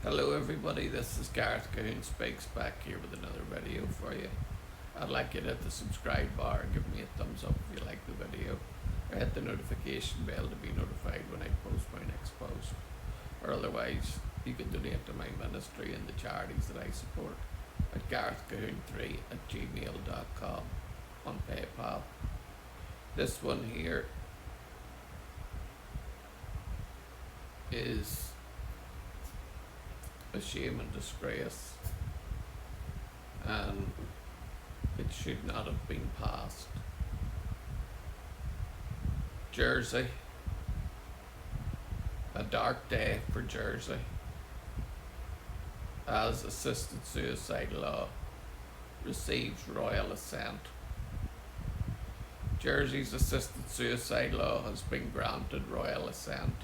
Hello everybody, this is Gareth Cahoon Speaks back here with another video for you. I'd like you to hit the subscribe bar and give me a thumbs up if you like the video, or hit the notification bell to be notified when I post my next post. Or otherwise, you can donate to my ministry and the charities that I support at garethcahoon3@gmail.com on PayPal. This one here is a shame and disgrace, and it should not have been passed. Jersey, a dark day for Jersey, as assisted suicide law receives royal assent. Jersey's assisted suicide law has been granted royal assent,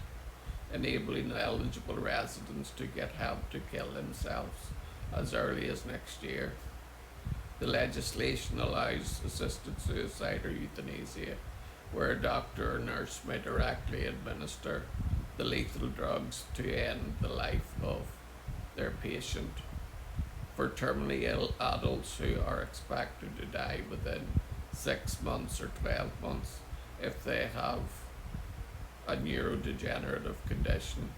enabling eligible residents to get help to kill themselves as early as next year. The legislation allows assisted suicide or euthanasia, where a doctor or nurse may directly administer the lethal drugs to end the life of their patient. For terminally ill adults who are expected to die within 6 months or 12 months if they have a neurodegenerative condition.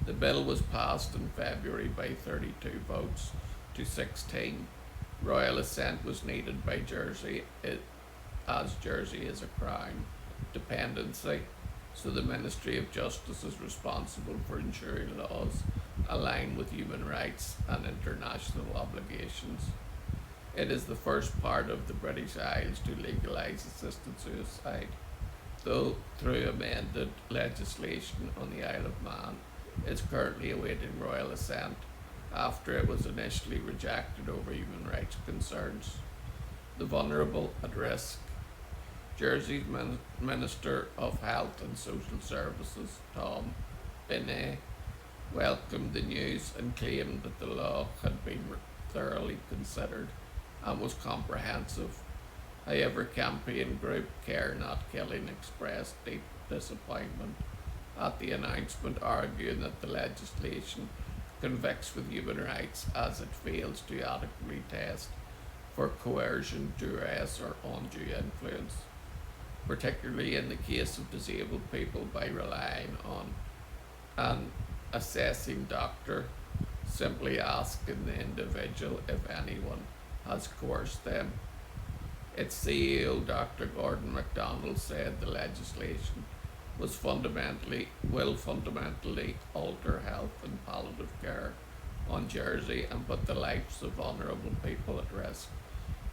The bill was passed in February by 32 votes to 16. Royal assent was needed by Jersey, as Jersey is a crown dependency, so the Ministry of Justice is responsible for ensuring laws align with human rights and international obligations. It is the first part of the British Isles to legalise assisted suicide, though through amended legislation on the Isle of Man is currently awaiting royal assent after it was initially rejected over human rights concerns. The vulnerable at risk. Jersey's Minister of Health and Social Services, Tom Binney, welcomed the news and claimed that the law had been thoroughly considered and was comprehensive. However, campaign group Care Not Killing expressed deep disappointment at the announcement, arguing that the legislation convicts with human rights as it fails to adequately test for coercion, duress or undue influence, particularly in the case of disabled people, by relying on an assessing doctor simply asking the individual if anyone has coerced them. Its CEO, Dr. Gordon MacDonald, said the legislation will fundamentally alter health and palliative care on Jersey and put the lives of vulnerable people at risk,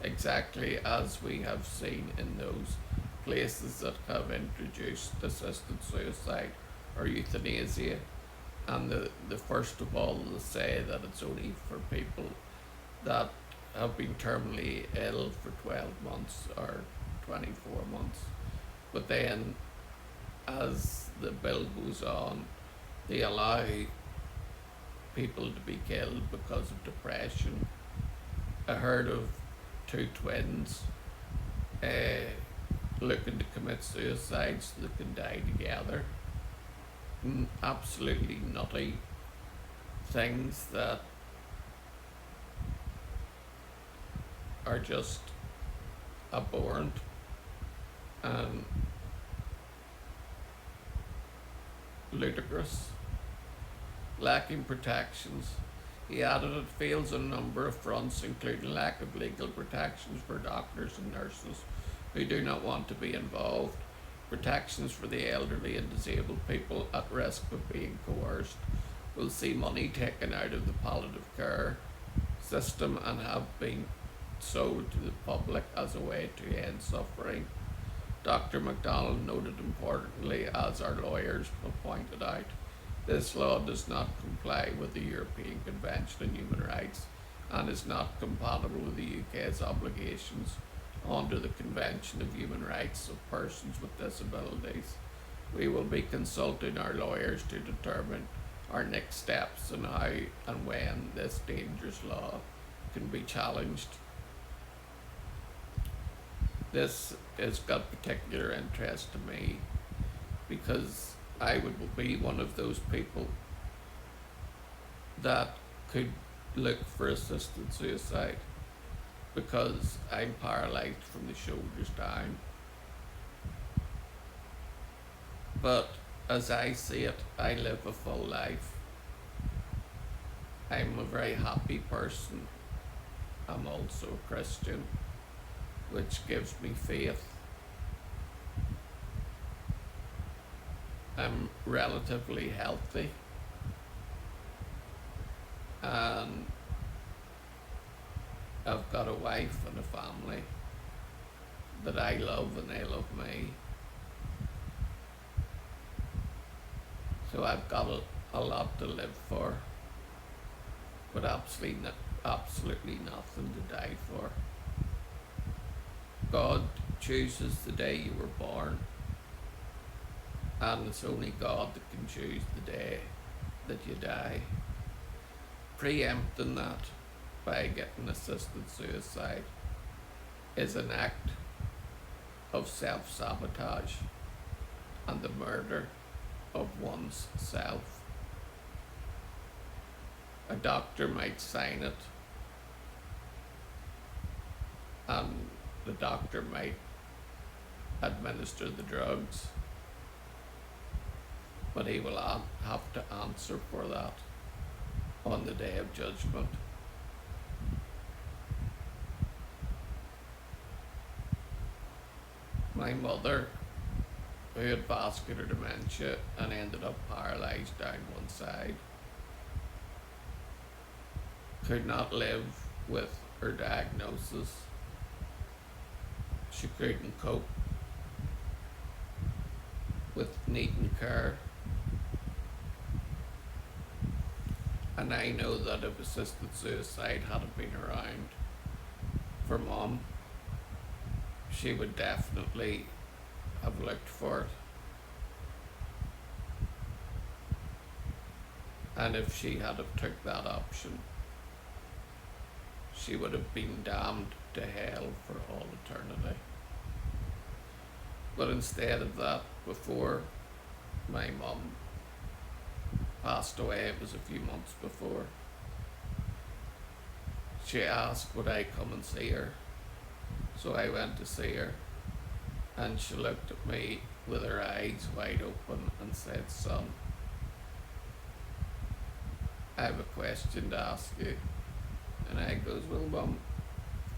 exactly as we have seen in those places that have introduced assisted suicide or euthanasia. And the first of all, to say that it's only for people that have been terminally ill for 12 months or 24 months. But then, as the bill goes on, they allow people to be killed because of depression. I heard of two twins looking to commit suicide so they can die together. Absolutely nutty things that are just abhorrent and ludicrous, lacking protections. He added it fails on a number of fronts, including lack of legal protections for doctors and nurses who do not want to be involved, protections for the elderly and disabled people at risk of being coerced, will see money taken out of the palliative care system and have been sold to the public as a way to end suffering. Dr. MacDonald noted importantly, as our lawyers have pointed out, this law does not comply with the European Convention on Human Rights and is not compatible with the UK's obligations under the Convention of Human Rights of Persons with Disabilities. We will be consulting our lawyers to determine our next steps and how and when this dangerous law can be challenged. This has got particular interest to me because I would be one of those people that could look for assisted suicide because I'm paralyzed from the shoulders down. But as I see it, I live a full life. I'm a very happy person. I'm also a Christian, which gives me faith. I'm relatively healthy, and I've got a wife and a family that I love and they love me. So I've got a lot to live for, but absolutely nothing to die for. God chooses the day you were born, and it's only God that can choose the day that you die. Preempting that by getting assisted suicide is an act of self-sabotage and the murder of one's self. A doctor might sign it, and the doctor might administer the drugs, but he will have to answer for that on the day of judgment. My mother, who had vascular dementia and ended up paralyzed down one side, could not live with her diagnosis. She couldn't cope with needing care. And I know that if assisted suicide hadn't been around for Mum, she would definitely have looked for it. And if she had have took that option, she would have been damned to hell for all eternity. But instead of that, before my mum passed away, it was a few months before, she asked would I come and see her. So I went to see her, and she looked at me with her eyes wide open and said, "Son, I have a question to ask you." And I goes, "Well, Mum,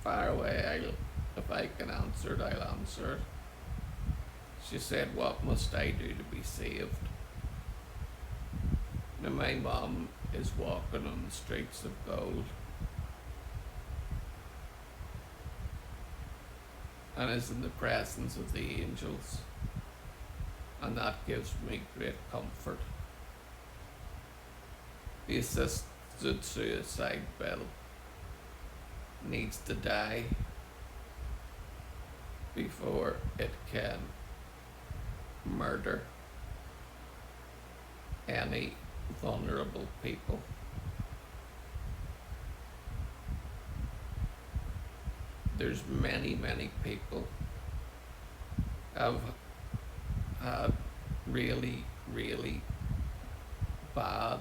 fire away. If I can answer it, I'll answer it." She said, "What must I do to be saved?" Now my mum is walking on the streets of gold and is in the presence of the angels, and that gives me great comfort. The assisted suicide bill needs to die before it can murder any vulnerable people. There's many people have had really bad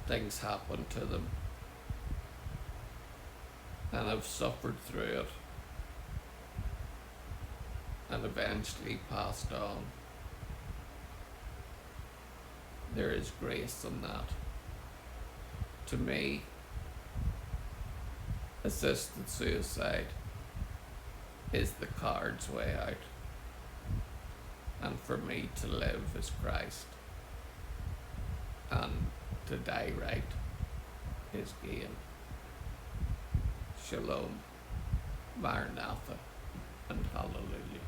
things happen to them and have suffered through it and eventually passed on. There is grace in that. To me, assisted suicide is the coward's way out, and for me to live is Christ, and to die right is gain. Shalom, Maranatha, and hallelujah.